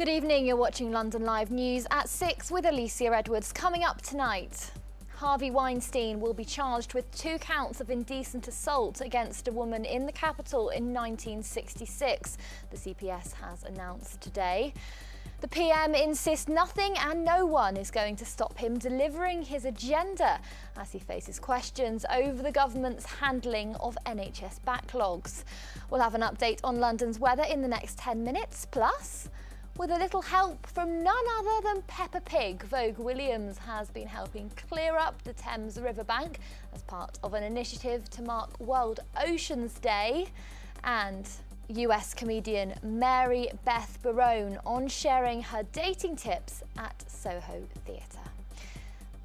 Good evening, you're watching London Live News at 6 with Alicia Edwards. Coming up tonight, Harvey Weinstein will be charged with 2 counts of indecent assault against a woman in the capital in 1966, the CPS has announced today. The PM insists nothing and no one is going to stop him delivering his agenda as he faces questions over the government's handling of NHS backlogs. We'll have an update on London's weather in the next 10 minutes, plus with a little help from none other than Peppa Pig, Vogue Williams has been helping clear up the Thames riverbank as part of an initiative to mark World Oceans Day. And US comedian Mary Beth Barone on sharing her dating tips at Soho Theatre.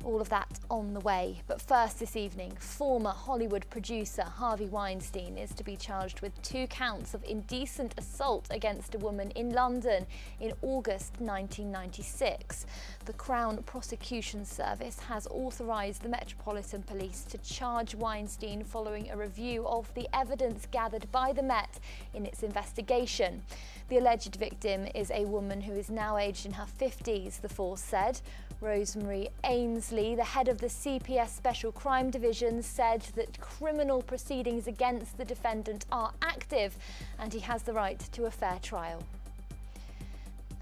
All of that on the way. But first this evening, former Hollywood producer Harvey Weinstein is to be charged with 2 counts of indecent assault against a woman in London in August 1996. The Crown Prosecution Service has authorised the Metropolitan Police to charge Weinstein following a review of the evidence gathered by the Met in its investigation. The alleged victim is a woman who is now aged in her 50s, the force said. Rosemary Ainsley, the head of the CPS Special Crime Division, said that criminal proceedings against the defendant are active and he has the right to a fair trial.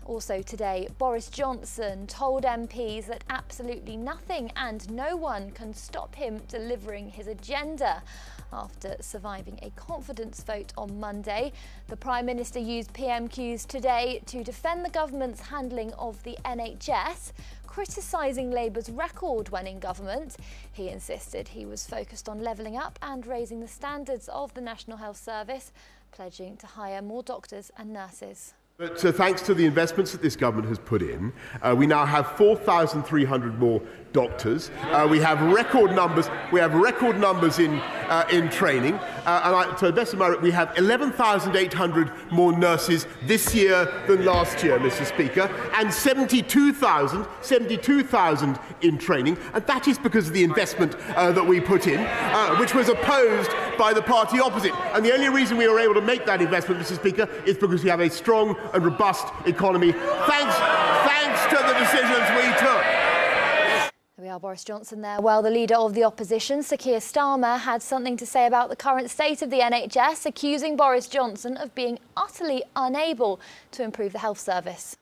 Also today, Boris Johnson told MPs that absolutely nothing and no one can stop him delivering his agenda. After surviving a confidence vote on Monday, the Prime Minister used PMQs today to defend the government's handling of the NHS, criticising Labour's record when in government. He insisted he was focused on levelling up and raising the standards of the National Health Service, pledging to hire more doctors and nurses. But thanks to the investments that this government has put in, we now have 4,300 more doctors. We have record numbers. We have record numbers in training. To the best of my, we have 11,800 more nurses this year than last year, Mr. Speaker, and 72,000 in training. And that is because of the investment that we put in, which was opposed by the party opposite. And the only reason we were able to make that investment, Mr. Speaker, is because we have a strong and robust economy, thanks to the decisions we took. There we are, Boris Johnson there. Well, the leader of the opposition, Sir Keir Starmer, had something to say about the current state of the NHS, accusing Boris Johnson of being utterly unable to improve the health service.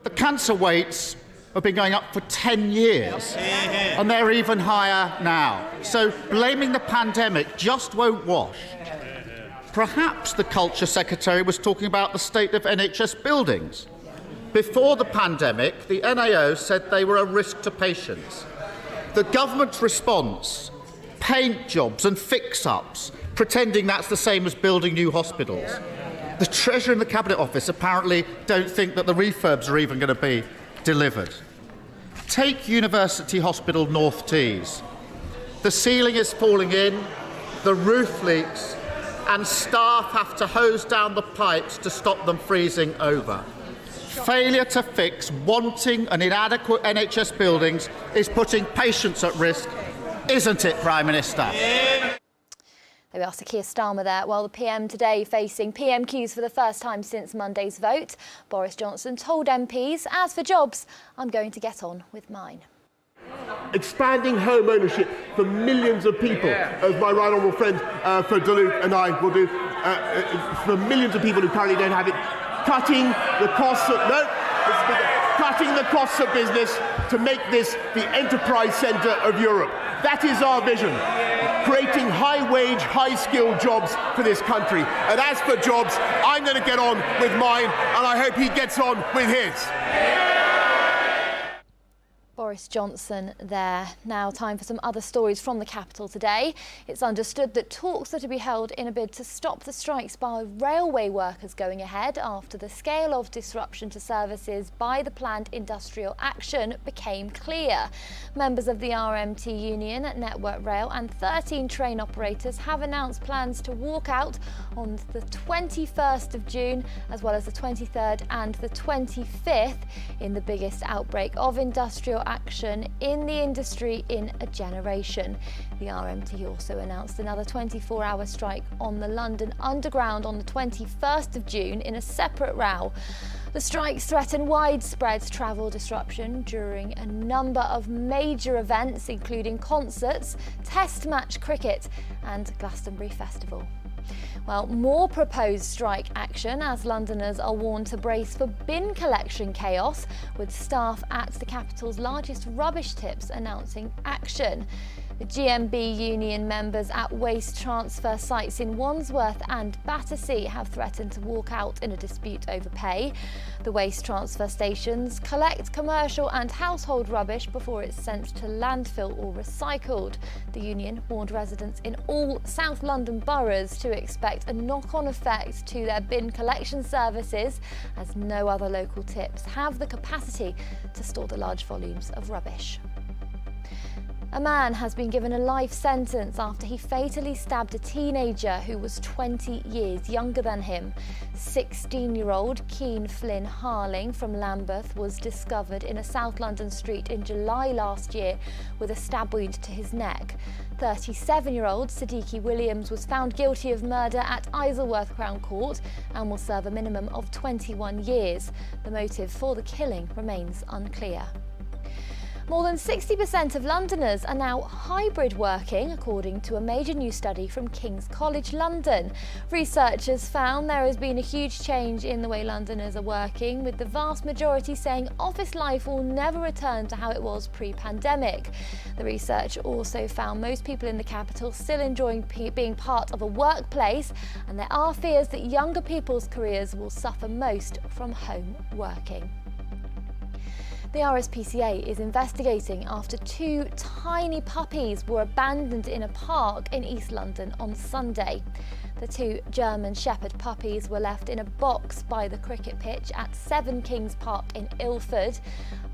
The cancer rates have been going up for 10 years, and they're even higher now. So blaming the pandemic just won't wash. Perhaps the Culture Secretary was talking about the state of NHS buildings. Before the pandemic, the NAO said they were a risk to patients. The government's response, paint jobs and fix-ups, pretending that's the same as building new hospitals. The Treasurer and the Cabinet Office apparently don't think that the refurbs are even going to be delivered. Take University Hospital North Tees. The ceiling is falling in, the roof leaks, and staff have to hose down the pipes to stop them freezing over. Failure to fix wanting and inadequate NHS buildings is putting patients at risk, isn't it, Prime Minister? There we are, Sir Keir Starmer there. Well, the PM today facing PMQs for the first time since Monday's vote. Boris Johnson told MPs, as for jobs, I'm going to get on with mine. Expanding home ownership for millions of people, as my right honourable friend for Duluth and I will do, for millions of people who currently don't have it. Cutting the costs of business to make this the enterprise centre of Europe. That is our vision. Creating high-wage, high-skilled jobs for this country. And as for jobs, I'm going to get on with mine, and I hope he gets on with his. Boris Johnson there. Now time for some other stories from the capital today. It's understood that talks are to be held in a bid to stop the strikes by railway workers going ahead after the scale of disruption to services by the planned industrial action became clear. Members of the RMT union, Network Rail and 13 train operators have announced plans to walk out on the 21st of June as well as the 23rd and the 25th in the biggest outbreak of industrial action in the industry in a generation. The RMT also announced another 24-hour strike on the London Underground on the 21st of June in a separate row. The strikes threaten widespread travel disruption during a number of major events, including concerts, Test match cricket and Glastonbury Festival. Well, more proposed strike action as Londoners are warned to brace for bin collection chaos, with staff at the capital's largest rubbish tips announcing action. The GMB union members at waste transfer sites in Wandsworth and Battersea have threatened to walk out in a dispute over pay. The waste transfer stations collect commercial and household rubbish before it's sent to landfill or recycled. The union warned residents in all South London boroughs to expect a knock-on effect to their bin collection services, as no other local tips have the capacity to store the large volumes of rubbish. A man has been given a life sentence after he fatally stabbed a teenager who was 20 years younger than him. 16-year-old Keane Flynn Harling from Lambeth was discovered in a South London street in July last year with a stab wound to his neck. 37-year-old Siddiqui Williams was found guilty of murder at Isleworth Crown Court and will serve a minimum of 21 years. The motive for the killing remains unclear. More than 60% of Londoners are now hybrid working, according to a major new study from King's College London. Researchers found there has been a huge change in the way Londoners are working, with the vast majority saying office life will never return to how it was pre-pandemic. The research also found most people in the capital still enjoying being part of a workplace, and there are fears that younger people's careers will suffer most from home working. The RSPCA is investigating after two tiny puppies were abandoned in a park in East London on Sunday. The two German Shepherd puppies were left in a box by the cricket pitch at 7 Kings Park in Ilford.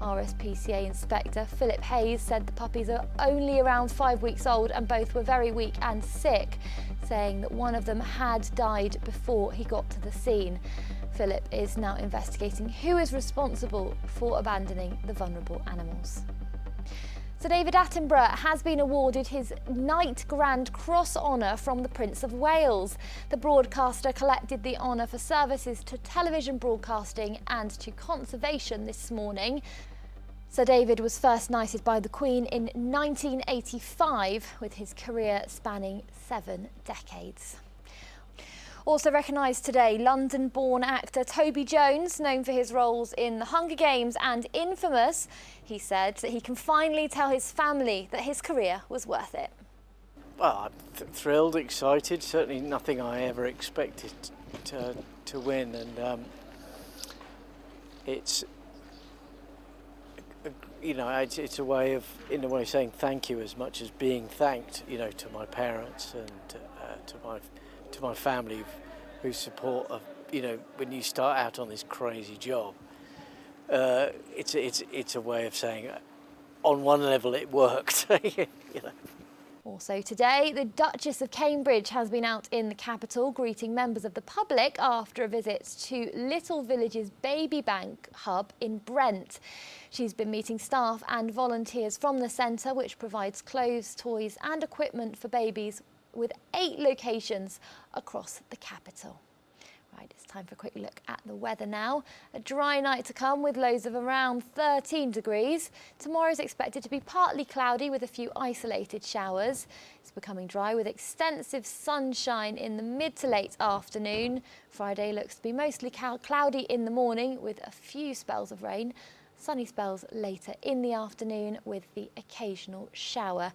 RSPCA Inspector Philip Hayes said the puppies are only around 5 weeks old and both were very weak and sick, saying that one of them had died before he got to the scene. Philip is now investigating who is responsible for abandoning the vulnerable animals. Sir David Attenborough has been awarded his Knight Grand Cross honour from the Prince of Wales. The broadcaster collected the honour for services to television broadcasting and to conservation this morning. Sir David was first knighted by the Queen in 1985, with his career spanning 7 decades. Also recognised today, London-born actor Toby Jones, known for his roles in The Hunger Games and Infamous. He said that he can finally tell his family that his career was worth it. Well, I'm thrilled, excited, certainly nothing I ever expected to win, and it's a way of, in a way, saying thank you as much as being thanked, to my parents and to my family whose support of, when you start out on this crazy job, it's a way of saying, on one level it worked. Also today, the Duchess of Cambridge has been out in the capital greeting members of the public after a visit to Little Village's Baby Bank hub in Brent. She's been meeting staff and volunteers from the centre, which provides clothes, toys and equipment for babies, with 8 locations across the capital. Right, it's time for a quick look at the weather now. A dry night to come with lows of around 13 degrees. Tomorrow is expected to be partly cloudy with a few isolated showers. It's becoming dry with extensive sunshine in the mid to late afternoon. Friday looks to be mostly cloudy in the morning with a few spells of rain. Sunny spells later in the afternoon with the occasional shower.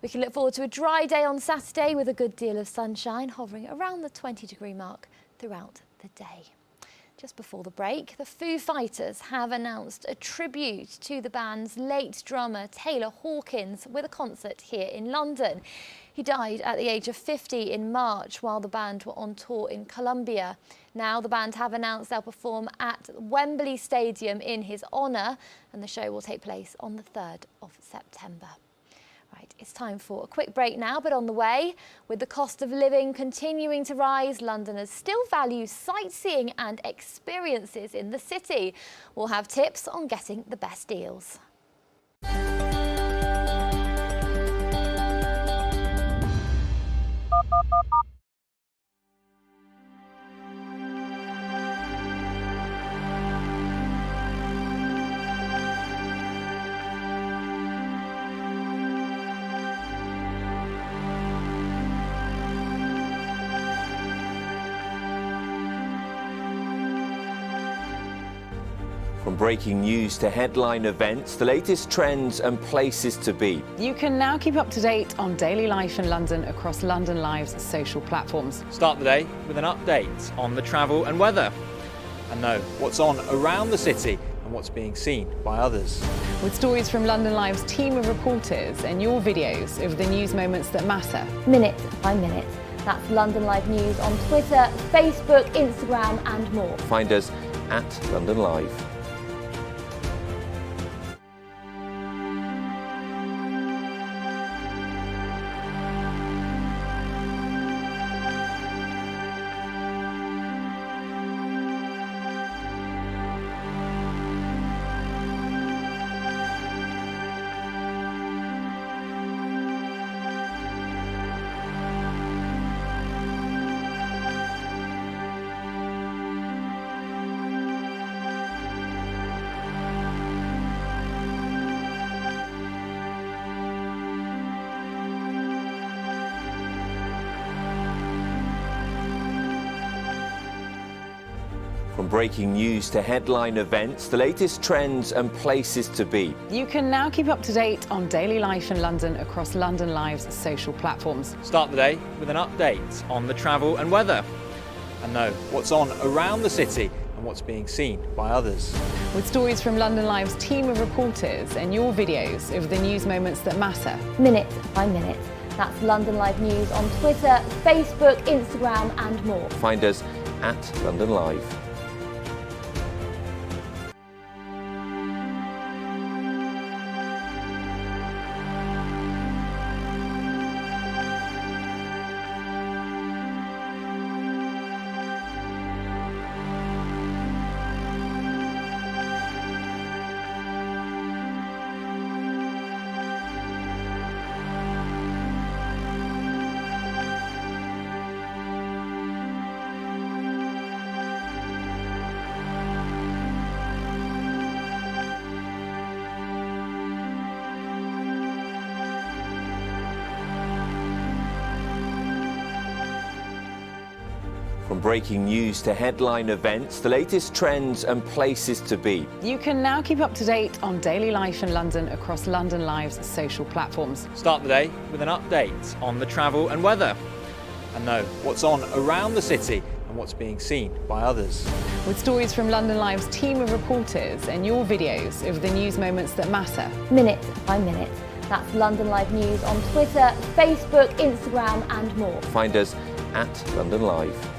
We can look forward to a dry day on Saturday with a good deal of sunshine, hovering around the 20-degree mark throughout the day. Just before the break, the Foo Fighters have announced a tribute to the band's late drummer Taylor Hawkins with a concert here in London. He died at the age of 50 in March while the band were on tour in Colombia. Now the band have announced they'll perform at Wembley Stadium in his honour, and the show will take place on the 3rd of September. Right, it's time for a quick break now, but on the way, with the cost of living continuing to rise, Londoners still value sightseeing and experiences in the city. We'll have tips on getting the best deals. From breaking news to headline events, the latest trends and places to be. You can now keep up to date on daily life in London across London Live's social platforms. Start the day with an update on the travel and weather, and know what's on around the city and what's being seen by others. With stories from London Live's team of reporters and your videos of the news moments that matter. Minute by minute. That's London Live News on Twitter, Facebook, Instagram and more. Find us at London Live. From breaking news to headline events, the latest trends and places to be. You can now keep up to date on daily life in London across London Live's social platforms. Start the day with an update on the travel and weather, and know what's on around the city and what's being seen by others. With stories from London Live's team of reporters and your videos of the news moments that matter. Minute by minute. That's London Live News on Twitter, Facebook, Instagram and more. Find us at London Live. From breaking news to headline events, the latest trends and places to be. You can now keep up to date on daily life in London across London Live's social platforms. Start the day with an update on the travel and weather, and know what's on around the city and what's being seen by others. With stories from London Live's team of reporters and your videos of the news moments that matter. Minute by minute. That's London Live News on Twitter, Facebook, Instagram and more. Find us at London Live.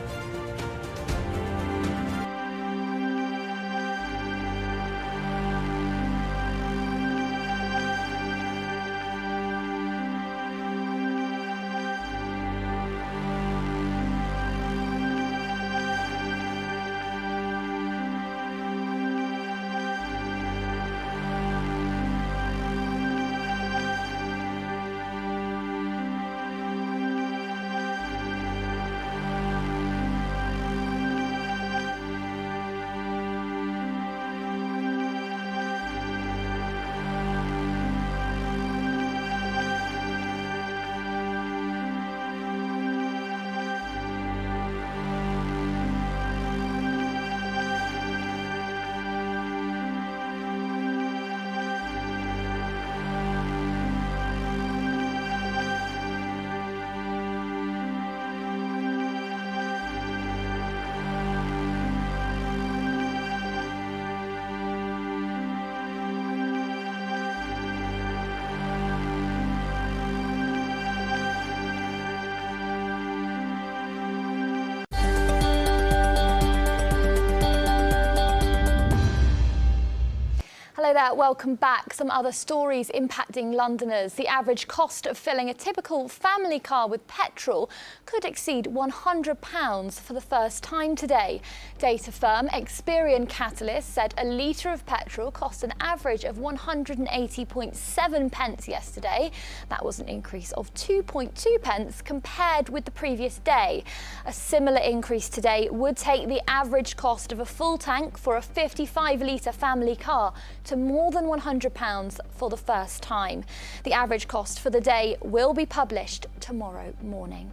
Hello there, welcome back. Some other stories impacting Londoners. The average cost of filling a typical family car with petrol could exceed £100 for the first time today. Data firm Experian Catalyst said a litre of petrol cost an average of 180.7 pence yesterday. That was an increase of 2.2 pence compared with the previous day. A similar increase today would take the average cost of a full tank for a 55-litre family car to more than £100 for the first time. The average cost for the day will be published tomorrow morning.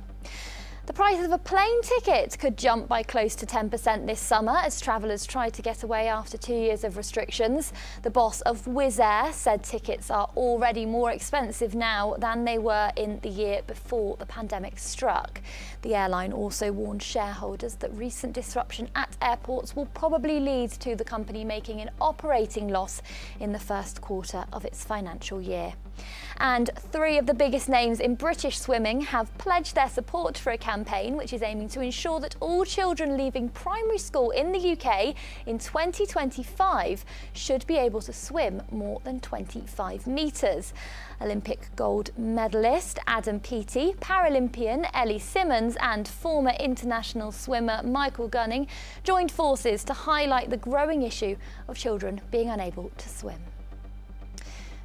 The price of a plane ticket could jump by close to 10% this summer as travellers try to get away after 2 years of restrictions. The boss of Wizz Air said tickets are already more expensive now than they were in the year before the pandemic struck. The airline also warned shareholders that recent disruption at airports will probably lead to the company making an operating loss in the first quarter of its financial year. And 3 of the biggest names in British swimming have pledged their support for a campaign which is aiming to ensure that all children leaving primary school in the UK in 2025 should be able to swim more than 25 metres. Olympic gold medalist Adam Peaty, Paralympian Ellie Simmons and former international swimmer Michael Gunning joined forces to highlight the growing issue of children being unable to swim.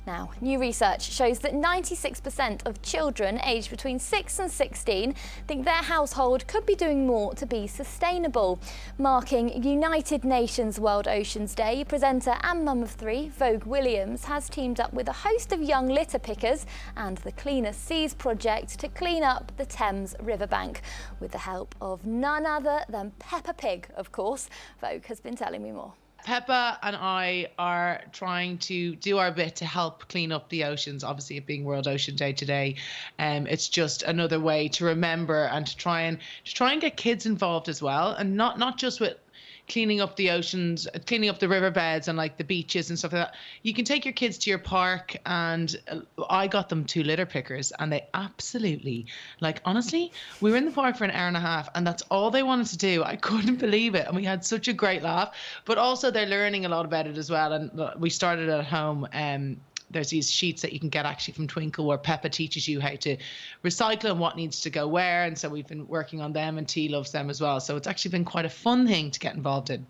Now, new research shows that 96% of children aged between 6 and 16 think their household could be doing more to be sustainable. Marking United Nations World Oceans Day, presenter and mum of 3, Vogue Williams, has teamed up with a host of young litter pickers and the Cleaner Seas project to clean up the Thames riverbank, with the help of none other than Peppa Pig, of course. Vogue has been telling me more. Peppa and I are trying to do our bit to help clean up the oceans. Obviously, it being World Ocean Day today, it's just another way to remember and to try and get kids involved as well, and not just with cleaning up the oceans, cleaning up the riverbeds and like the beaches and stuff like that. You can take your kids to your park, and I got them 2 litter pickers and they absolutely, like, honestly, we were in the park for an hour and a half and that's all they wanted to do. I couldn't believe it. And we had such a great laugh, but also they're learning a lot about it as well. And we started at home. There's these sheets that you can get actually from Twinkle where Peppa teaches you how to recycle and what needs to go where. And so we've been working on them, and T loves them as well. So it's actually been quite a fun thing to get involved in.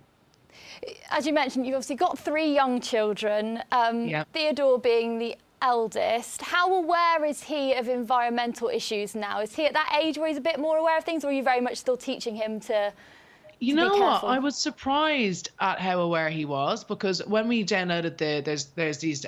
As you mentioned, you've obviously got 3 young children, Theodore being the eldest. How aware is he of environmental issues now? Is he at that age where he's a bit more aware of things, or are you very much still teaching him to... You know what? I was surprised at how aware he was, because when we downloaded there's these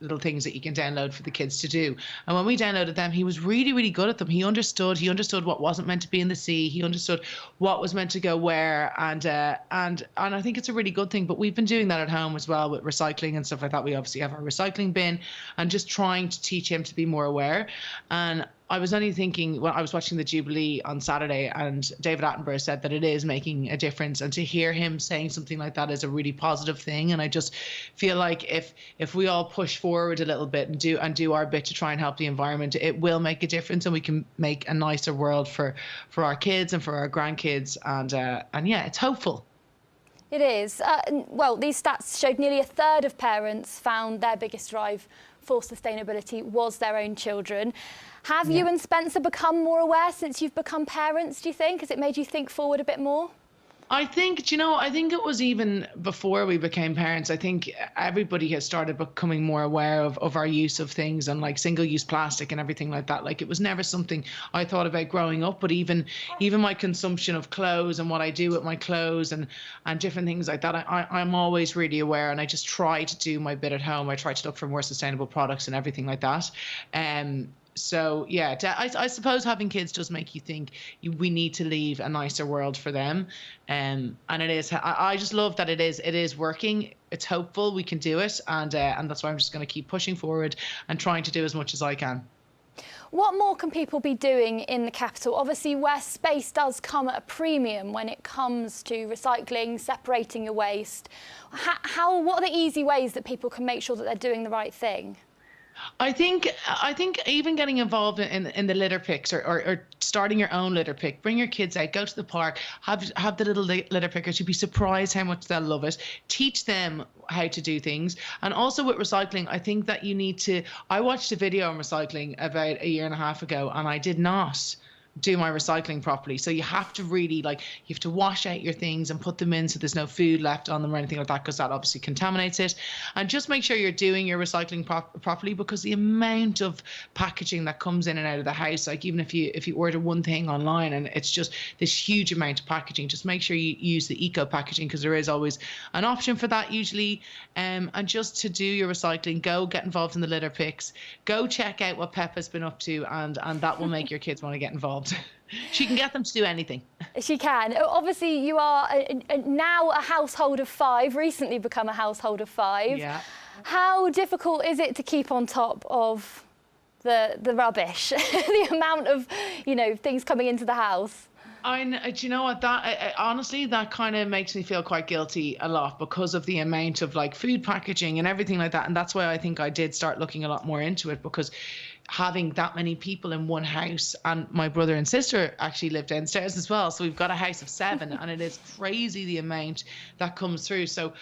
little things that you can download for the kids to do, and when we downloaded them, he was really, really good at them. He understood what wasn't meant to be in the sea. He understood what was meant to go where, and I think it's a really good thing. But we've been doing that at home as well with recycling and stuff like that. We obviously have our recycling bin, and just trying to teach him to be more aware. And I was only thinking when I was watching the Jubilee on Saturday, and David Attenborough said that it is making a difference, and to hear him saying something like that is a really positive thing. And I just feel like if we all push forward a little bit and do our bit to try and help the environment, it will make a difference, and we can make a nicer world for our kids and for our grandkids. And yeah, it's hopeful. It is. Well, these stats showed nearly 1/3 of parents found their biggest drive for sustainability was their own children. Have you and Spencer become more aware since you've become parents, do you think? Has it made you think forward a bit more? I think it was even before we became parents. I think everybody has started becoming more aware of our use of things, and like single-use plastic and everything like that. Like, it was never something I thought about growing up, but even my consumption of clothes and what I do with my clothes and different things like that, I'm always really aware, and I just try to do my bit at home. I try to look for more sustainable products and everything like that. So yeah, I suppose having kids does make you think we need to leave a nicer world for them, and it is. I just love that it is working. It's hopeful we can do it, and that's why I'm just going to keep pushing forward and trying to do as much as I can. What more can people be doing in the capital? Obviously, where space does come at a premium when it comes to recycling, separating your waste. What are the easy ways that people can make sure that they're doing the right thing? I think even getting involved in the litter picks or starting your own litter pick, bring your kids out, go to the park, have the little litter pickers. You'd be surprised how much they'll love it. Teach them how to do things. And also with recycling, I think that you need to, I watched a video on recycling about 1.5 years ago, and I did not do my recycling properly. So you have to really, you have to wash out your things and put them in so there's no food left on them or anything like that, because that obviously contaminates it. And just make sure you're doing your recycling properly, because the amount of packaging that comes in and out of the house, like even if you order one thing online and it's just this huge amount of packaging, just make sure you use the eco packaging, because there is always an option for that usually. And just to do your recycling, go get involved in the litter picks, go check out what Peppa's been up to, and that will make your kids want to get involved. want. She can get them to do anything. She can. Obviously, you are now a household of 5, recently become a household of 5. Yeah. How difficult is it to keep on top of the rubbish, the amount of, things coming into the house? Do you know what? That honestly, that kind of makes me feel quite guilty a lot because of the amount of like food packaging and everything like that. And that's why I think I did start looking a lot more into it, because having that many people in one house, and my brother and sister actually live downstairs as well, so we've got a house of 7 and it is crazy the amount that comes through. So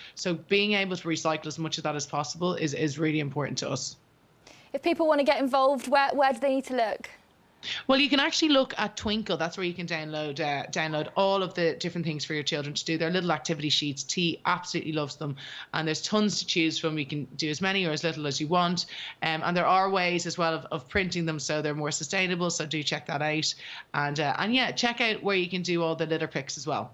being able to recycle as much of that as possible is really important to us. If people want to get involved, where do they need to look? Well, you can actually look at Twinkle. That's where you can download all of the different things for your children to do. They're little activity sheets. T absolutely loves them. And there's tons to choose from. You can do as many or as little as you want. And there are ways as well of printing them so they're more sustainable. So do check that out. And yeah, check out where you can do all the litter picks as well.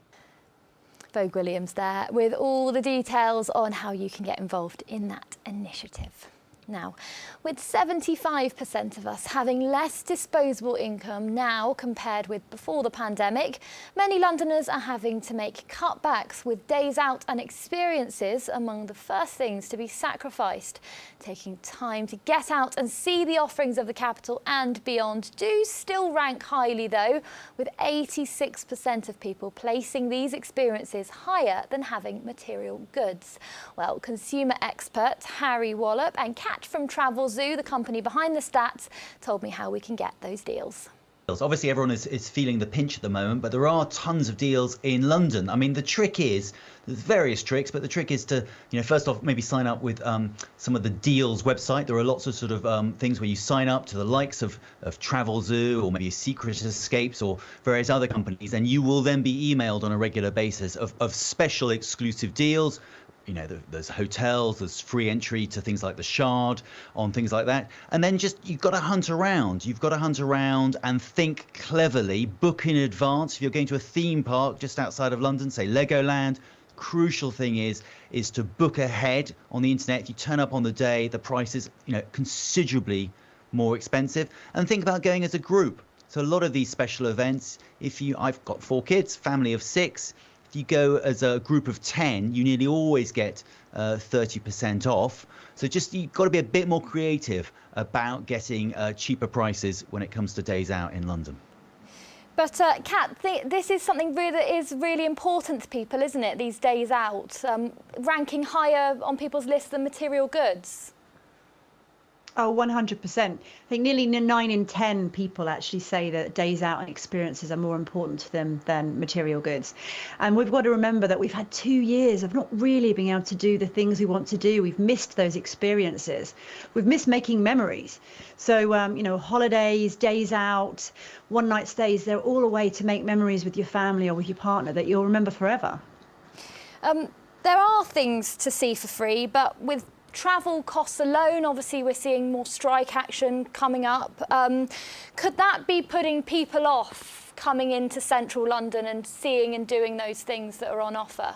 Vogue Williams there with all the details on how you can get involved in that initiative. Now, with 75% of us having less disposable income now compared with before the pandemic, many Londoners are having to make cutbacks, with days out and experiences among the first things to be sacrificed. Taking time to get out and see the offerings of the capital and beyond do still rank highly though, with 86% of people placing these experiences higher than having material goods. Well, consumer expert Harry Wallop and Kat from Travel Zoo, the company behind the stats, told me how we can get those deals. Obviously, everyone is feeling the pinch at the moment, but there are tons of deals in London. I mean, the trick is, there's various tricks, but the trick is to, first off, maybe sign up with some of the deals website. There are lots of sort of things where you sign up to the likes of Travel Zoo or maybe Secret Escapes or various other companies, and you will then be emailed on a regular basis of special exclusive deals. There's hotels, there's free entry to things like the Shard, on things like that. And then you've got to hunt around. You've got to hunt around and think cleverly, book in advance. If you're going to a theme park just outside of London, say Legoland, crucial thing is to book ahead on the internet. If you turn up on the day, the price is, considerably more expensive. And think about going as a group. So a lot of these special events, I've got 4 kids, family of 6. If you go as a group of 10, you nearly always get 30% off. So you've got to be a bit more creative about getting cheaper prices when it comes to days out in London. But Kat, this is something that is really important to people, isn't it? These days out, ranking higher on people's lists than material goods. Oh, 100%. I think nearly 9 in 10 people actually say that days out and experiences are more important to them than material goods. And we've got to remember that we've had 2 years of not really being able to do the things we want to do. We've missed those experiences. We've missed making memories. So, holidays, days out, one-night stays, they're all a way to make memories with your family or with your partner that you'll remember forever. There are things to see for free, but with travel costs alone, obviously we're seeing more strike action coming up. Could that be putting people off coming into central London and seeing and doing those things that are on offer?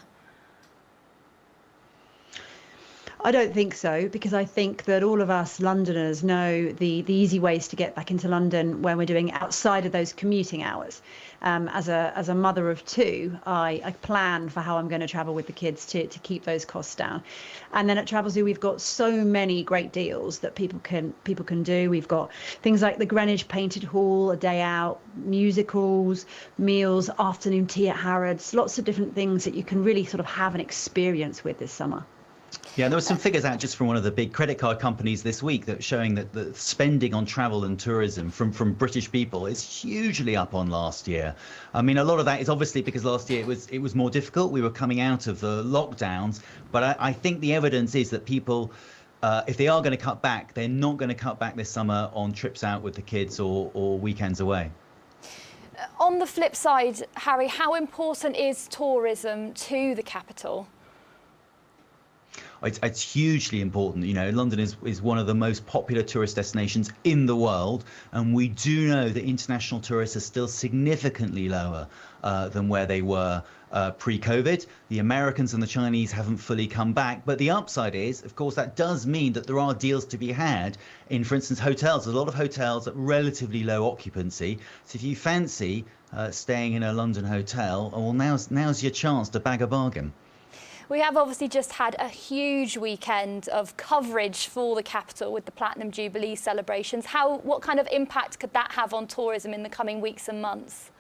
I don't think so, because I think that all of us Londoners know the easy ways to get back into London when we're doing outside of those commuting hours. As a mother of 2, I plan for how I'm going to travel with the kids to keep those costs down. And then at Travel Zoo, we've got so many great deals that people can do. We've got things like the Greenwich Painted Hall, a day out, musicals, meals, afternoon tea at Harrods, lots of different things that you can really sort of have an experience with this summer. Yeah, there were some figures out just from one of the big credit card companies this week that showing that the spending on travel and tourism from British people is hugely up on last year. I mean, a lot of that is obviously because last year it was more difficult. We were coming out of the lockdowns, but I think the evidence is that people, if they are going to cut back, they're not going to cut back this summer on trips out with the kids or weekends away. On the flip side, Harry, how important is tourism to the capital? It's hugely important. London is one of the most popular tourist destinations in the world, and we do know that international tourists are still significantly lower than where they were pre-COVID. The Americans and the Chinese haven't fully come back. But the upside is, of course, that does mean that there are deals to be had in, for instance, hotels. There's a lot of hotels at relatively low occupancy. So if you fancy staying in a London hotel, well, now's your chance to bag a bargain. We have obviously just had a huge weekend of coverage for the capital with the Platinum Jubilee celebrations. What kind of impact could that have on tourism in the coming weeks and months?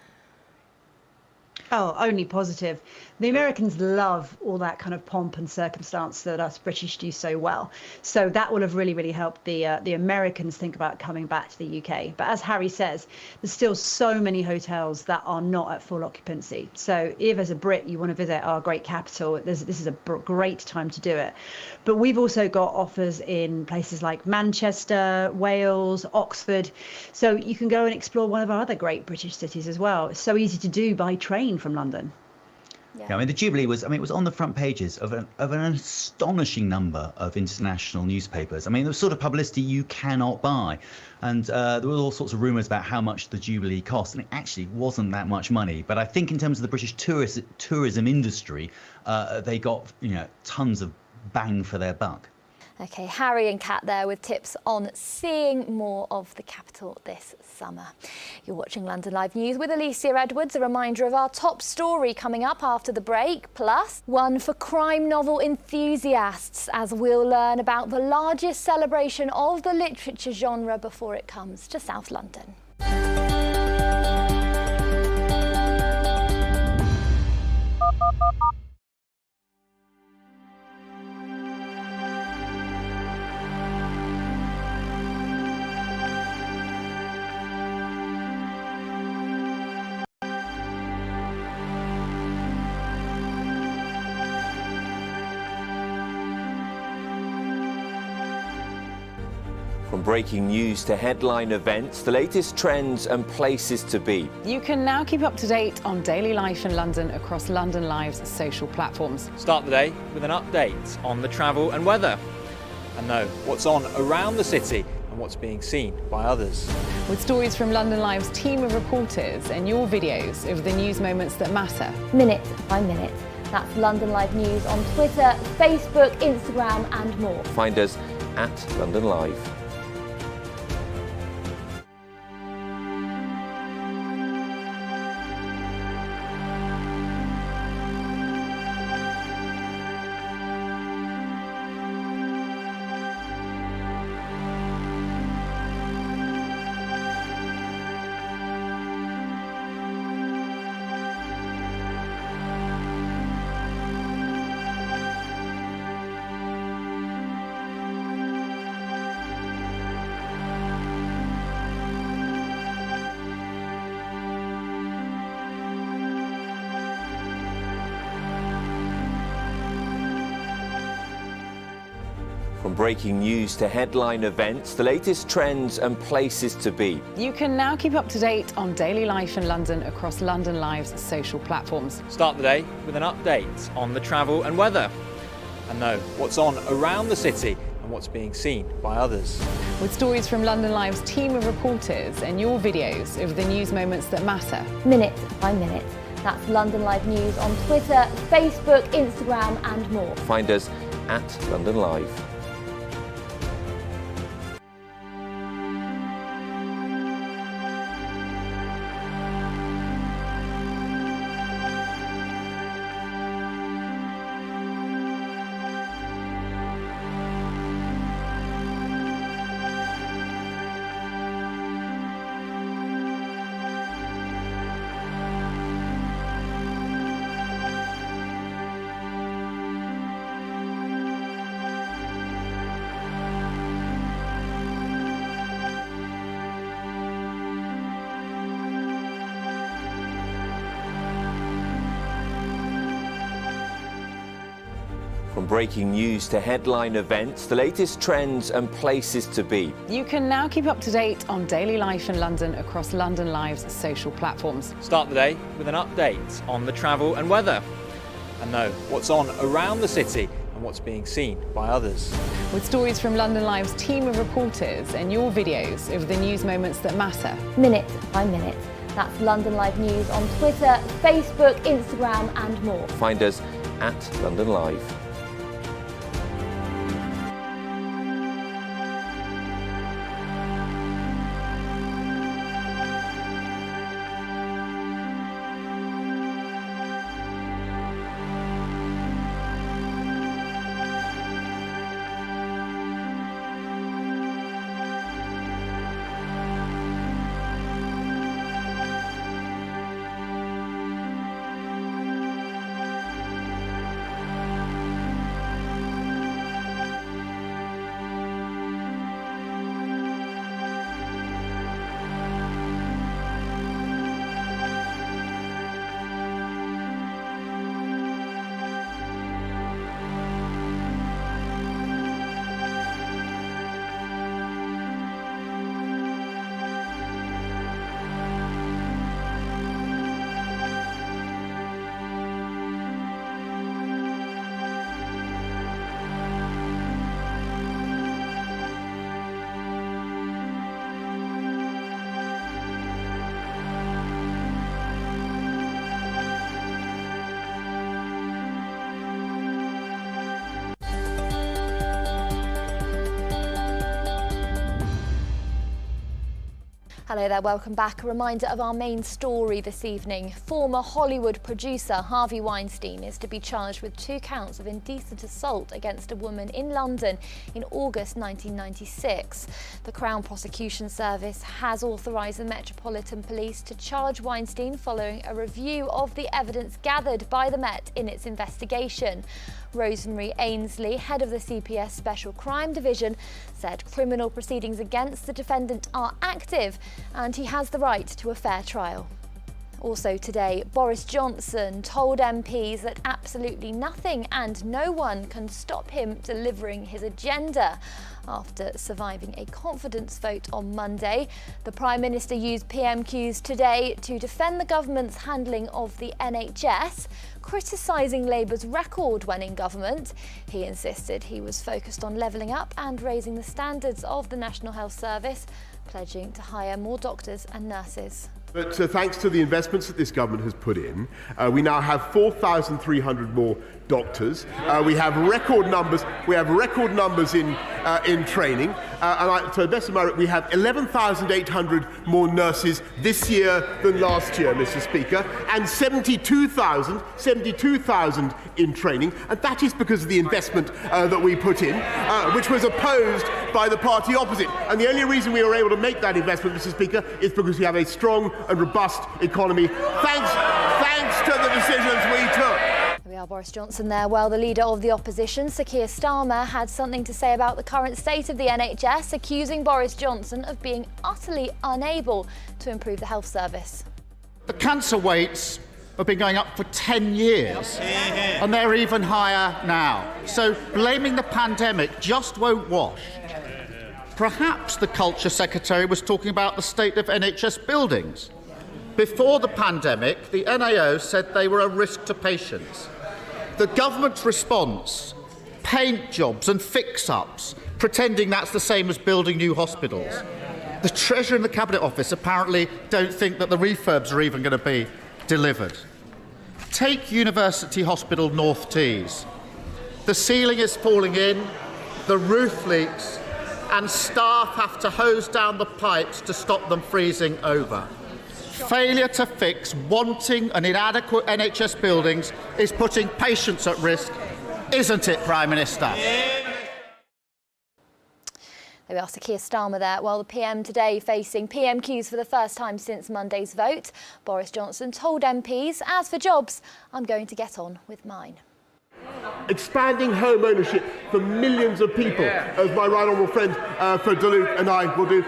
Oh, only positive. The Americans love all that kind of pomp and circumstance that us British do so well. So that will have really, really helped the Americans think about coming back to the UK. But as Harry says, there's still so many hotels that are not at full occupancy. So if as a Brit you want to visit our great capital, this is a great time to do it. But we've also got offers in places like Manchester, Wales, Oxford. So you can go and explore one of our other great British cities as well. It's so easy to do by train from London. Yeah, I mean, the Jubilee was, it was on the front pages of an astonishing number of international newspapers. I mean, the sort of publicity you cannot buy. And there were all sorts of rumours about how much the Jubilee cost, and it actually wasn't that much money. But I think in terms of the British tourism industry, they got, tons of bang for their buck. OK, Harry and Kat there with tips on seeing more of the capital this summer. You're watching London Live News with Alicia Edwards. A reminder of our top story coming up after the break, plus one for crime novel enthusiasts, as we'll learn about the largest celebration of the literature genre before it comes to South London. From breaking news to headline events, the latest trends and places to be. You can now keep up to date on daily life in London across London Live's social platforms. Start the day with an update on the travel and weather, and know what's on around the city and what's being seen by others. With stories from London Live's team of reporters and your videos of the news moments that matter. Minute by minute. That's London Live News on Twitter, Facebook, Instagram and more. Find us at London Live. From breaking news to headline events, the latest trends and places to be. You can now keep up to date on daily life in London across London Live's social platforms. Start the day with an update on the travel and weather, and know what's on around the city and what's being seen by others. With stories from London Live's team of reporters and your videos of the news moments that matter. Minute by minute. That's London Live News on Twitter, Facebook, Instagram and more. Find us at London Live. From breaking news to headline events, the latest trends and places to be. You can now keep up to date on daily life in London across London Live's social platforms. Start the day with an update on the travel and weather, and know what's on around the city and what's being seen by others. With stories from London Live's team of reporters and your videos of the news moments that matter. Minute by minute. That's London Live News on Twitter, Facebook, Instagram and more. Find us at London Live. Hello there, welcome back. A reminder of our main story this evening. Former Hollywood producer Harvey Weinstein is to be charged with 2 counts of indecent assault against a woman in London in August 1996. The Crown Prosecution Service has authorised the Metropolitan Police to charge Weinstein following a review of the evidence gathered by the Met in its investigation. Rosemary Ainsley, head of the CPS Special Crime Division, said criminal proceedings against the defendant are active and he has the right to a fair trial. Also today, Boris Johnson told MPs that absolutely nothing and no one can stop him delivering his agenda. After surviving a confidence vote on Monday, the Prime Minister used PMQs today to defend the government's handling of the NHS, criticising Labour's record when in government. He insisted he was focused on levelling up and raising the standards of the National Health Service, pledging to hire more doctors and nurses. But thanks to the investments that this government has put in, we now have 4,300 more doctors. We have record numbers. We have record numbers in training, to the best of my, we have 11,800 more nurses this year than last year, Mr. Speaker, and 72,000 in training, and that is because of the investment that we put in, which was opposed by the party opposite. And the only reason we were able to make that investment, Mr. Speaker, is because we have a strong and robust economy, thanks to the decisions we took. There we are, Boris Johnson there. Well, the leader of the opposition, Sir Keir Starmer, had something to say about the current state of the NHS, accusing Boris Johnson of being utterly unable to improve the health service. The cancer rates have been going up for 10 years, and they're even higher now. So blaming the pandemic just won't wash. Perhaps the Culture Secretary was talking about the state of NHS buildings. Before the pandemic, the NAO said they were a risk to patients. The government's response, paint jobs and fix-ups, pretending that's the same as building new hospitals. The Treasurer and the Cabinet Office apparently don't think that the refurbs are even going to be delivered. Take University Hospital North Tees. The ceiling is falling in, the roof leaks, and staff have to hose down the pipes to stop them freezing over. Failure to fix wanting and inadequate NHS buildings is putting patients at risk, isn't it, Prime Minister? There we are, Sir Keir Starmer there. Well, the PM today facing PMQs for the first time since Monday's vote. Boris Johnson told MPs, as for jobs, I'm going to get on with mine. Expanding home ownership for millions of people, as my right honourable friend Fred Duluth and I will do,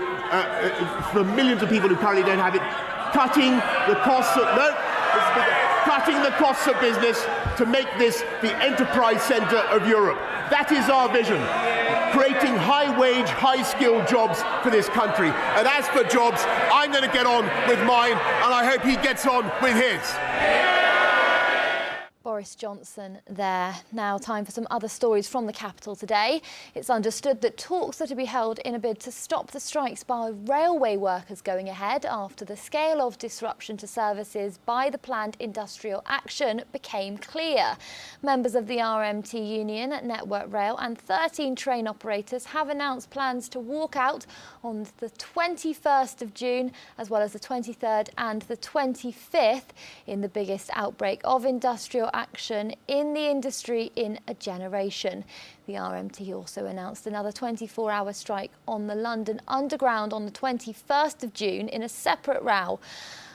for millions of people who currently don't have it. Cutting the costs of business to make this the enterprise centre of Europe. That is our vision. Creating high-wage, high-skilled jobs for this country. And as for jobs, I'm going to get on with mine, and I hope he gets on with his. Boris Johnson there. Now time for some other stories from the capital today. It's understood that talks are to be held in a bid to stop the strikes by railway workers going ahead after the scale of disruption to services by the planned industrial action became clear. Members of the RMT union, Network Rail and 13 train operators have announced plans to walk out on the 21st of June as well as the 23rd and the 25th in the biggest outbreak of industrial action in the industry in a generation. The RMT also announced another 24-hour strike on the London Underground on the 21st of June in a separate row.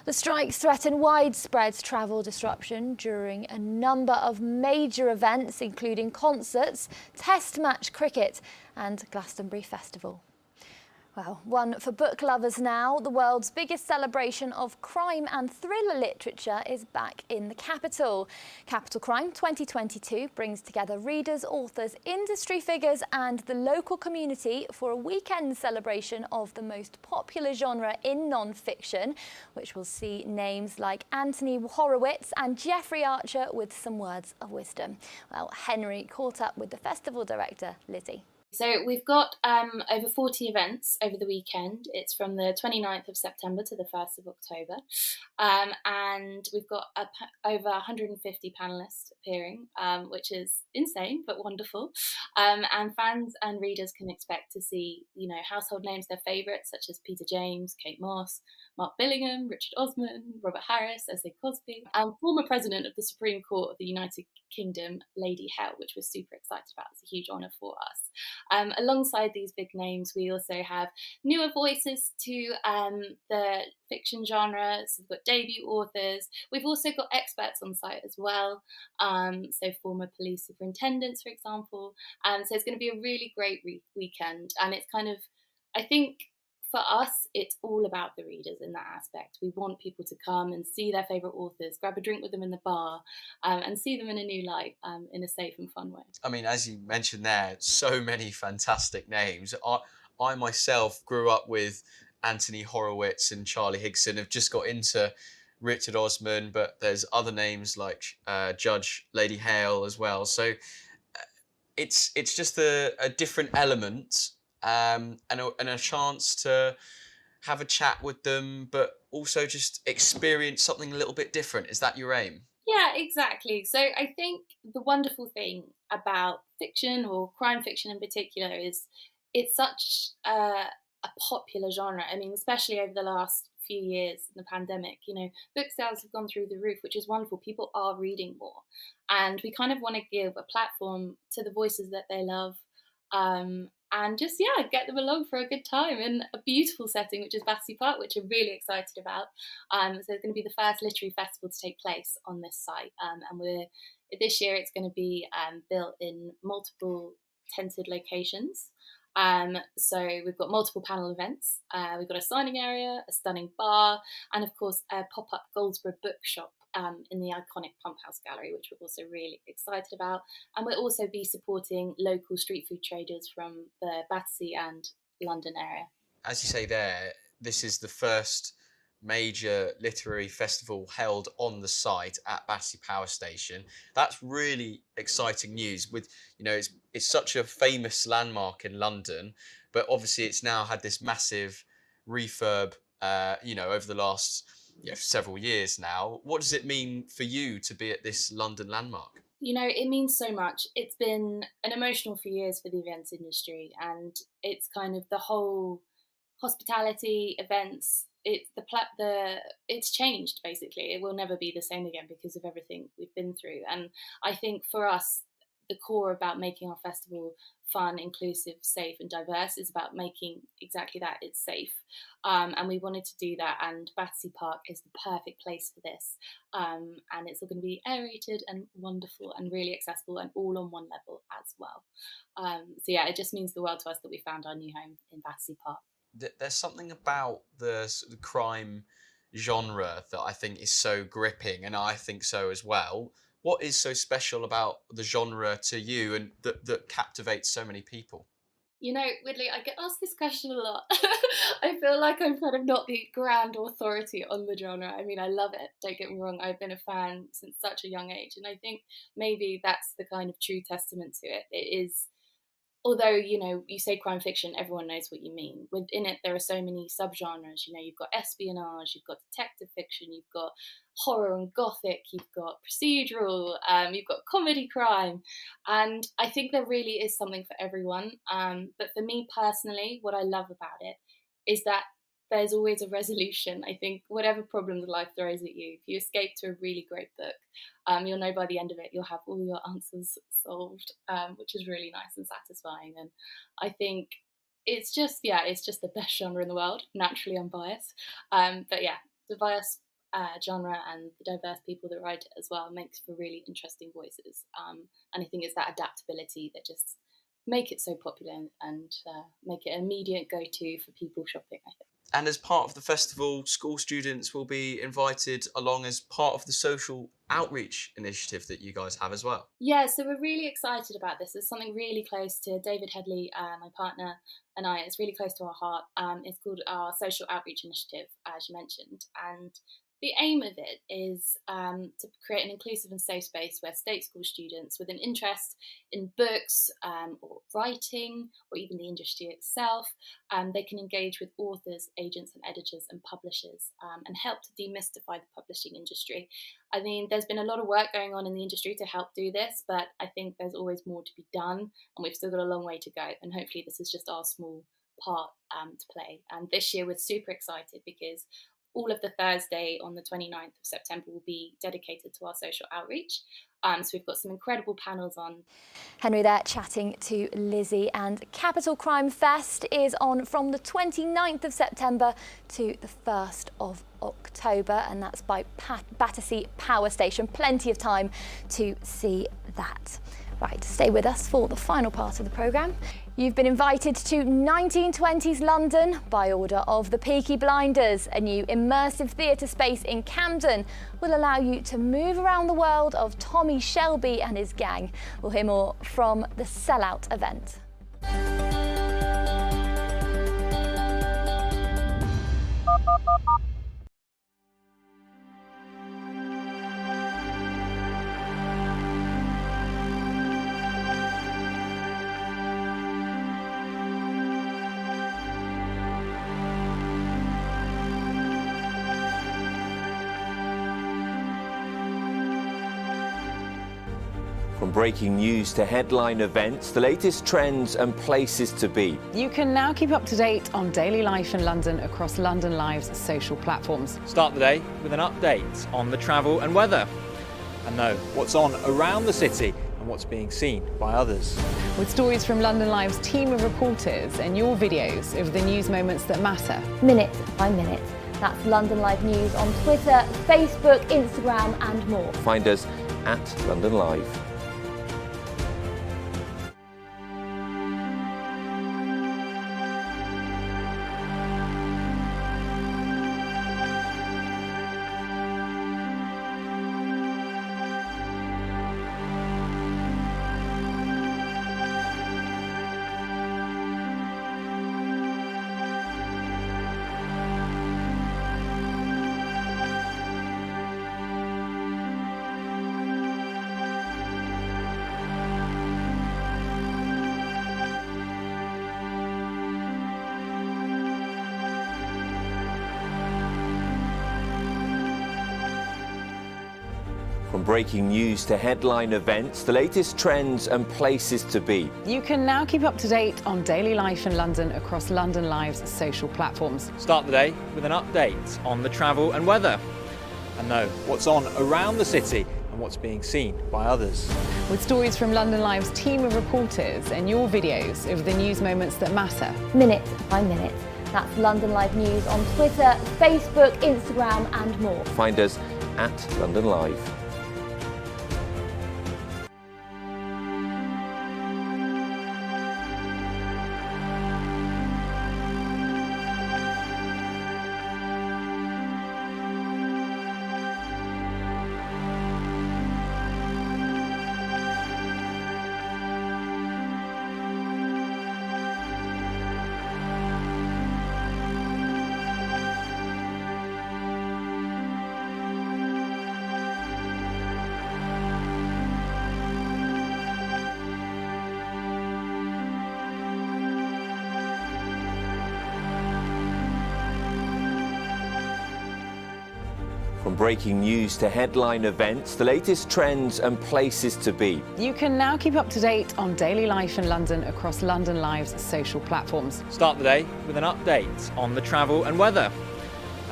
The strikes threaten widespread travel disruption during a number of major events, including concerts, Test match cricket and Glastonbury Festival. Well, one for book lovers now. The world's biggest celebration of crime and thriller literature is back in the capital. Capital Crime 2022 brings together readers, authors, industry figures and the local community for a weekend celebration of the most popular genre in non-fiction, which will see names like Anthony Horowitz and Jeffrey Archer with some words of wisdom. Well, Henry caught up with the festival director, Lizzie. So we've got over 40 events over the weekend. It's from the 29th of September to the 1st of October. And we've got over 150 panellists appearing, which is insane, but wonderful. And fans and readers can expect to see, household names, their favourites, such as Peter James, Kate Moss, Mark Billingham, Richard Osman, Robert Harris, S.A. Cosby, and former President of the Supreme Court of the United Kingdom, Lady Hale, which we're super excited about. It's a huge honour for us. Alongside these big names, we also have newer voices to the fiction genre. So we've got debut authors. We've also got experts on site as well. So former police superintendents, for example. So it's going to be a really great weekend. And it's kind of, I think, for us, it's all about the readers in that aspect. We want people to come and see their favourite authors, grab a drink with them in the bar, and see them in a new light, in a safe and fun way. I mean, as you mentioned there, so many fantastic names. I myself grew up with Anthony Horowitz and Charlie Higson. Have just got into Richard Osman, but there's other names like Judge Lady Hale as well. So it's just a different element. And a chance to have a chat with them, but also just experience something a little bit different. Is that your aim? Yeah, exactly. So I think the wonderful thing about fiction, or crime fiction in particular, is it's such a popular genre. I mean, especially over the last few years in the pandemic, book sales have gone through the roof, which is wonderful. People are reading more. And we kind of want to give a platform to the voices that they love. And just, get them along for a good time in a beautiful setting, which is Battersea Park, which I'm really excited about. So it's going to be the first literary festival to take place on this site. And this year it's going to be built in multiple tented locations. So we've got multiple panel events. We've got a signing area, a stunning bar, and of course a pop-up Goldsborough bookshop in the iconic Pump House Gallery, which we're also really excited about. And we'll also be supporting local street food traders from the Battersea and London area. As you say there, this is the first major literary festival held on the site at Battersea Power Station. That's really exciting news. With it's such a famous landmark in London, but obviously it's now had this massive refurb over the last several years now. What does it mean for you to be at this London landmark? It means so much. It's been an emotional few years for the events industry, and it's kind of the whole hospitality events. It's changed basically. It will never be the same again because of everything we've been through. And I think for us, the core about making our festival fun, inclusive, safe and diverse is about making exactly that. It's safe. And we wanted to do that, and Battersea Park is the perfect place for this. And it's all going to be aerated and wonderful and really accessible and all on one level as well. It just means the world to us that we found our new home in Battersea Park. There's something about the sort of crime genre that I think is so gripping, and I think so as well. What is so special about the genre to you and that captivates so many people? You know, Widley, I get asked this question a lot. I feel like I'm kind of not the grand authority on the genre. I mean, I love it, don't get me wrong. I've been a fan since such a young age, and I think maybe that's the kind of true testament to it. It is, although, you know, you say crime fiction, everyone knows what you mean. Within it, there are so many subgenres. You know, you've got espionage, you've got detective fiction, you've got horror and gothic, you've got procedural, you've got comedy crime. And I think there really is something for everyone. But for me personally, what I love about it is that there's always a resolution. I think whatever problems life throws at you, if you escape to a really great book, you'll know by the end of it you'll have all your answers solved, which is really nice and satisfying. And I think it's just the best genre in the world. Naturally, I'm biased, but yeah, the diverse genre and the diverse people that write it as well makes for really interesting voices. And I think it's that adaptability that just make it so popular and make it an immediate go-to for people shopping, I think. And as part of the festival, school students will be invited along as part of the social outreach initiative that you guys have as well. Yeah, so we're really excited about this. It's something really close to David Headley, my partner, and I. It's really close to our heart. It's called our Social Outreach Initiative, as you mentioned. And the aim of it is to create an inclusive and safe space where state school students with an interest in books or writing or even the industry itself, they can engage with authors, agents and editors and publishers and help to demystify the publishing industry. I mean, there's been a lot of work going on in the industry to help do this, but I think there's always more to be done and we've still got a long way to go. And hopefully this is just our small part to play. And this year we're super excited because all of the Thursday on the 29th of September will be dedicated to our social outreach. So we've got some incredible panels on. Henry there chatting to Lizzie, and Capital Crime Fest is on from the 29th of September to the 1st of October, and that's by Battersea Power Station. Plenty of time to see that. Right, stay with us for the final part of the programme. You've been invited to 1920s London by order of the Peaky Blinders. A new immersive theatre space in Camden will allow you to move around the world of Tommy Shelby and his gang. We'll hear more from the Sellout event. From breaking news to headline events, the latest trends and places to be. You can now keep up to date on daily life in London across London Live's social platforms. Start the day with an update on the travel and weather, and know what's on around the city and what's being seen by others. With stories from London Live's team of reporters and your videos of the news moments that matter. Minute by minute. That's London Live News on Twitter, Facebook, Instagram and more. Find us at London Live. From breaking news to headline events, the latest trends and places to be. You can now keep up to date on daily life in London across London Live's social platforms. Start the day with an update on the travel and weather, and know what's on around the city and what's being seen by others. With stories from London Live's team of reporters and your videos of the news moments that matter. Minute by minute. That's London Live News on Twitter, Facebook, Instagram and more. Find us at London Live. From breaking news to headline events, the latest trends and places to be. You can now keep up to date on daily life in London across London Live's social platforms. Start the day with an update on the travel and weather,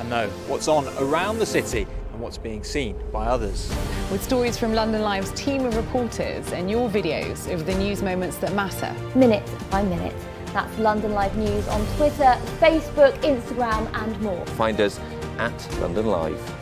and know what's on around the city and what's being seen by others. With stories from London Live's team of reporters and your videos of the news moments that matter. Minute by minute. That's London Live News on Twitter, Facebook, Instagram and more. Find us at London Live.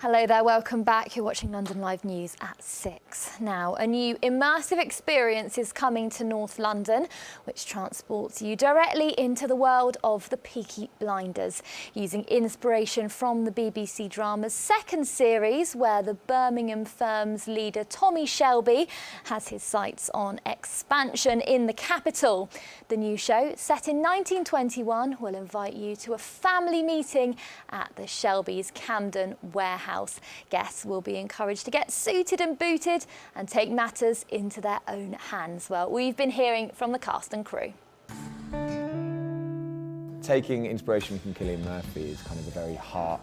Hello there, welcome back. You're watching London Live News at 6. Now, a new immersive experience is coming to North London, which transports you directly into the world of the Peaky Blinders, using inspiration from the BBC drama's second series, where the Birmingham firm's leader Tommy Shelby has his sights on expansion in the capital. The new show, set in 1921, will invite you to a family meeting at the Shelby's Camden warehouse. Guests will be encouraged to get suited and booted and take matters into their own hands. Well, we've been hearing from the cast and crew. Taking inspiration from Cillian Murphy is kind of the very heart,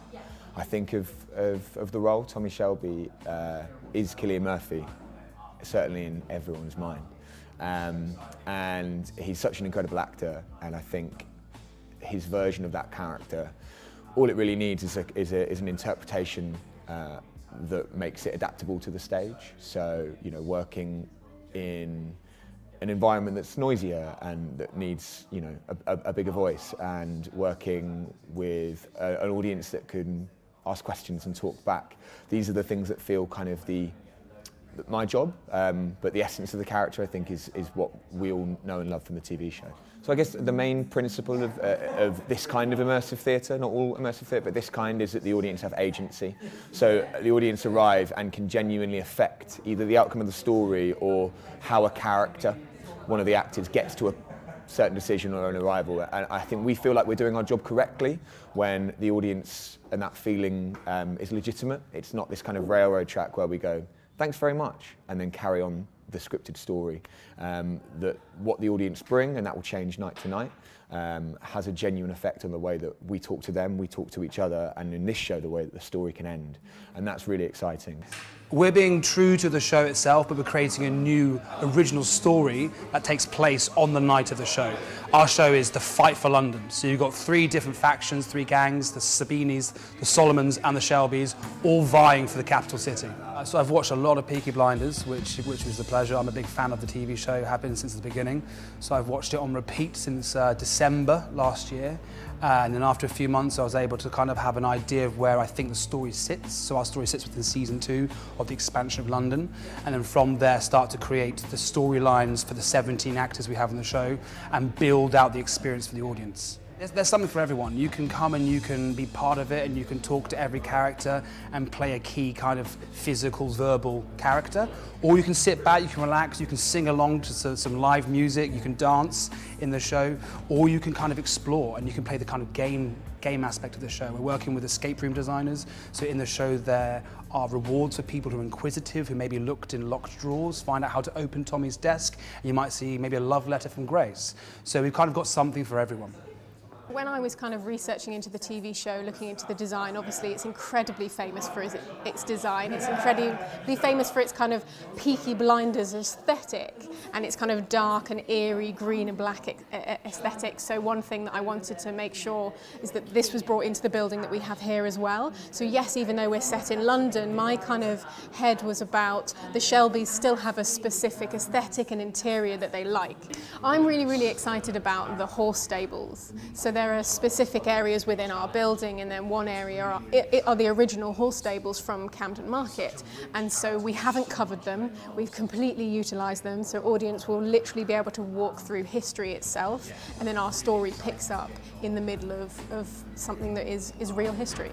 I think, of the role. Tommy Shelby is Cillian Murphy, certainly in everyone's mind. And he's such an incredible actor, and I think his version of that character, all it really needs is an interpretation that makes it adaptable to the stage. So, you know, working in an environment that's noisier and that needs, you know, a bigger voice, and working with an audience that can ask questions and talk back. These are the things that feel kind of my job, but the essence of the character, I think, is what we all know and love from the TV show. So I guess the main principle of this kind of immersive theatre, not all immersive theatre, but this kind, is that the audience have agency. So the audience arrive and can genuinely affect either the outcome of the story or how a character, one of the actors, gets to a certain decision or an arrival. And I think we feel like we're doing our job correctly when the audience and that feeling is legitimate. It's not this kind of railroad track where we go, thanks very much, and then carry on the scripted story. That what the audience bring, and that will change night to night, has a genuine effect on the way that we talk to them, we talk to each other, and in this show, the way that the story can end. And that's really exciting. We're being true to the show itself, but we're creating a new original story that takes place on the night of the show. Our show is The Fight for London. So you've got 3 different factions, 3 gangs, the Sabinis, the Solomons and the Shelbys, all vying for the capital city. So I've watched a lot of Peaky Blinders, which was a pleasure. I'm a big fan of the TV show, have been since the beginning. So I've watched it on repeat since December last year. And then after a few months, I was able to kind of have an idea of where I think the story sits. So our story sits within season 2 of the expansion of London. And then from there, start to create the storylines for the 17 actors we have in the show and build out the experience for the audience. There's something for everyone. You can come and you can be part of it, and you can talk to every character and play a key kind of physical, verbal character. Or you can sit back, you can relax, you can sing along to some live music, you can dance in the show, or you can kind of explore and you can play the kind of game aspect of the show. We're working with escape room designers, so in the show there are rewards for people who are inquisitive, who maybe looked in locked drawers, find out how to open Tommy's desk, and you might see maybe a love letter from Grace. So we've kind of got something for everyone. When I was kind of researching into the TV show, looking into the design, obviously it's incredibly famous for its design. It's incredibly famous for its kind of Peaky Blinders aesthetic, and it's kind of dark and eerie green and black aesthetic. So one thing that I wanted to make sure is that this was brought into the building that we have here as well. So yes, even though we're set in London, my kind of head was about the Shelbys still have a specific aesthetic and interior that they like. I'm really, really excited about the horse stables. So there are specific areas within our building, and then one area are the original horse stables from Camden Market. And so we haven't covered them, we've completely utilised them, so audience will literally be able to walk through history itself, and then our story picks up in the middle of something that is real history.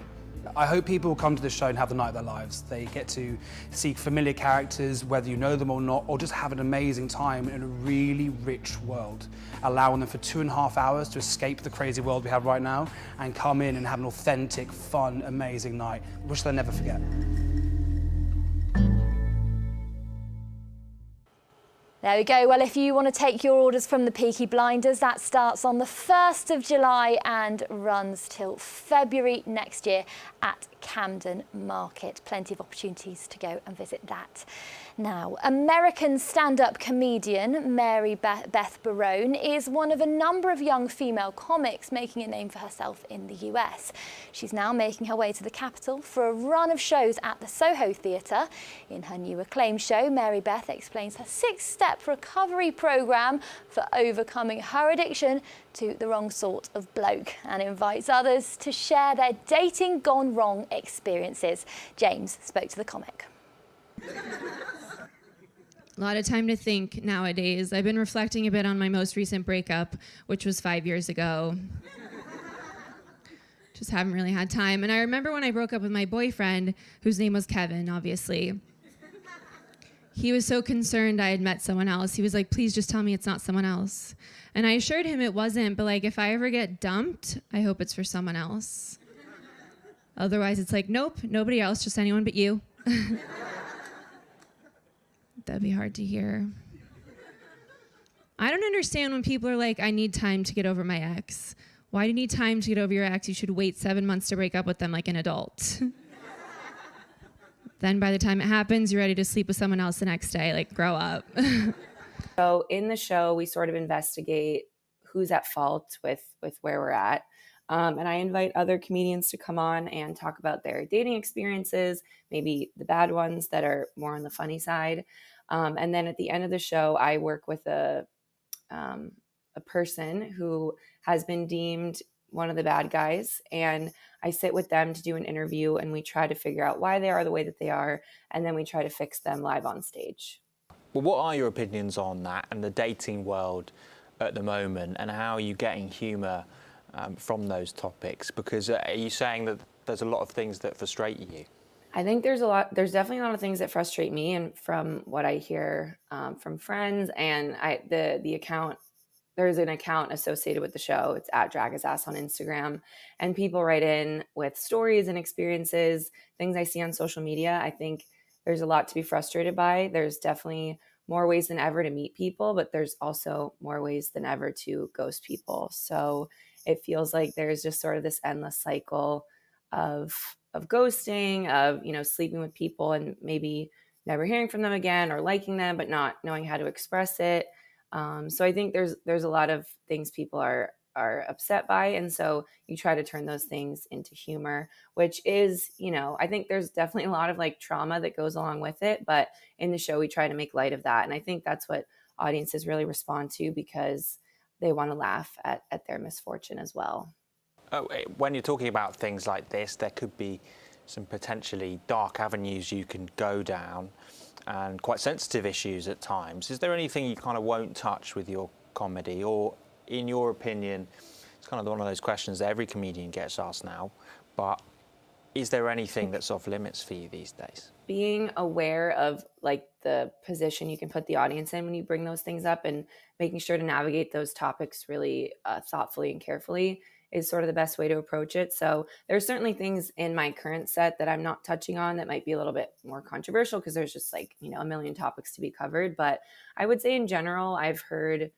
I hope people will come to this show and have the night of their lives. They get to see familiar characters, whether you know them or not, or just have an amazing time in a really rich world, allowing them for 2.5 hours to escape the crazy world we have right now and come in and have an authentic, fun, amazing night, which they'll never forget. There we go. Well, if you want to take your orders from the Peaky Blinders, that starts on the 1st of July and runs till February next year at Camden Market. Plenty of opportunities to go and visit that. Now, American stand-up comedian Mary Beth Barone is one of a number of young female comics making a name for herself in the US. She's now making her way to the capital for a run of shows at the Soho Theatre. In her new acclaimed show, Mary Beth explains her 6-step recovery programme for overcoming her addiction to the wrong sort of bloke, and invites others to share their dating gone wrong experiences. James spoke to the comic. A lot of time to think nowadays. I've been reflecting a bit on my most recent breakup, which was 5 years ago. Just haven't really had time. And I remember when I broke up with my boyfriend, whose name was Kevin, obviously. He was so concerned I had met someone else. He was like, please just tell me it's not someone else. And I assured him it wasn't, but like, if I ever get dumped, I hope it's for someone else. Otherwise, it's like, nope, nobody else, just anyone but you. That'd be hard to hear. I don't understand when people are like, I need time to get over my ex. Why do you need time to get over your ex? You should wait 7 months to break up with them like an adult. Then by the time it happens, you're ready to sleep with someone else the next day. Like, grow up. So in the show, we sort of investigate who's at fault with where we're at. And I invite other comedians to come on and talk about their dating experiences, maybe the bad ones that are more on the funny side. And then at the end of the show, I work with a person who has been deemed one of the bad guys, and I sit with them to do an interview, and we try to figure out why they are the way that they are, and then we try to fix them live on stage. Well, what are your opinions on that and the dating world at the moment, and how are you getting humour from those topics? Because are you saying that there's a lot of things that frustrate you? I think there's definitely a lot of things that frustrate me, and from what I hear from friends, and the account, there's an account associated with the show. It's at @DragHisAss on Instagram, and people write in with stories and experiences, things I see on social media. I think there's a lot to be frustrated by. There's definitely more ways than ever to meet people, but there's also more ways than ever to ghost people. So it feels like there's just sort of this endless cycle of ghosting, of, you know, sleeping with people and maybe never hearing from them again, or liking them but not knowing how to express it. So I think there's a lot of things people are upset by, and so you try to turn those things into humor, which is, you know, I think there's definitely a lot of like trauma that goes along with it, but in the show we try to make light of that, and I think that's what audiences really respond to, because they want to laugh at their misfortune as well. When you're talking about things like this, there could be some potentially dark avenues you can go down, and quite sensitive issues at times. Is there anything you kind of won't touch with your comedy, or in your opinion, it's kind of one of those questions that every comedian gets asked now, but is there anything that's off limits for you these days? Being aware of like the position you can put the audience in when you bring those things up, and making sure to navigate those topics really thoughtfully and carefully is sort of the best way to approach it. So there's certainly things in my current set that I'm not touching on that might be a little bit more controversial, because there's just like, you know, a million topics to be covered. But I would say in general, I've heard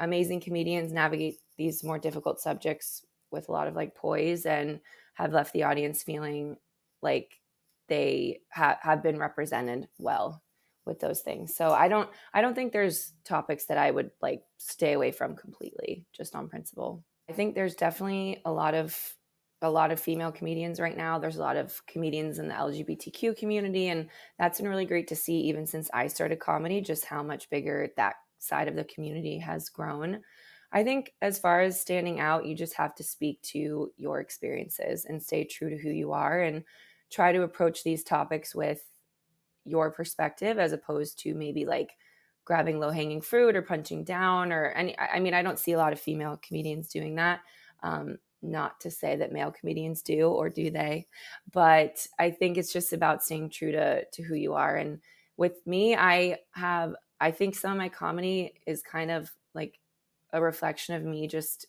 amazing comedians navigate these more difficult subjects with a lot of like poise and have left the audience feeling like they have been represented well with those things. So I don't think there's topics that I would like stay away from completely, just on principle. I think there's definitely a lot of female comedians right now. There's a lot of comedians in the LGBTQ community, and that's been really great to see, even since I started comedy, just how much bigger that side of the community has grown. I think as far as standing out, you just have to speak to your experiences and stay true to who you are and try to approach these topics with your perspective, as opposed to maybe like grabbing low-hanging fruit or punching down or any. I mean, I don't see a lot of female comedians doing that. Not to say that male comedians do, or do they, but I think it's just about staying true to who you are. And with me, I think some of my comedy is kind of like a reflection of me just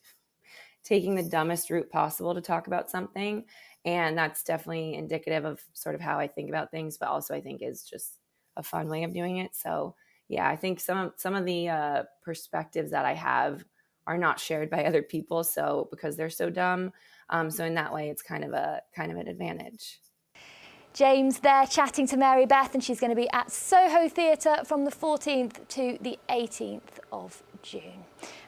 taking the dumbest route possible to talk about something. And that's definitely indicative of sort of how I think about things, but also I think is just a fun way of doing it. So yeah, I think some of the perspectives that I have are not shared by other people, so because they're so dumb. So in that way, it's kind of an advantage. James there chatting to Mary Beth, and she's going to be at Soho Theatre from the 14th to the 18th of June.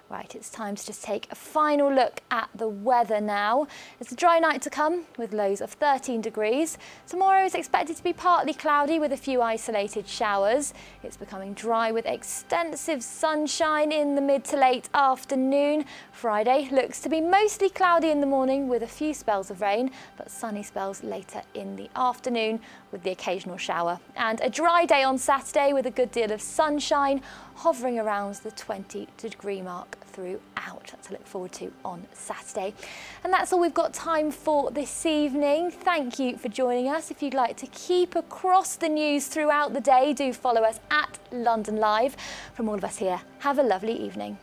Right, it's time to just take a final look at the weather now. It's a dry night to come with lows of 13 degrees. Tomorrow is expected to be partly cloudy with a few isolated showers. It's becoming dry with extensive sunshine in the mid to late afternoon. Friday looks to be mostly cloudy in the morning with a few spells of rain, but sunny spells later in the afternoon with the occasional shower. And a dry day on Saturday with a good deal of sunshine, hovering around the 20-degree mark throughout. To look forward to on Saturday. And that's all we've got time for this evening. Thank you for joining us. If you'd like to keep across the news throughout the day, do follow us at London Live. From all of us here, have a lovely evening.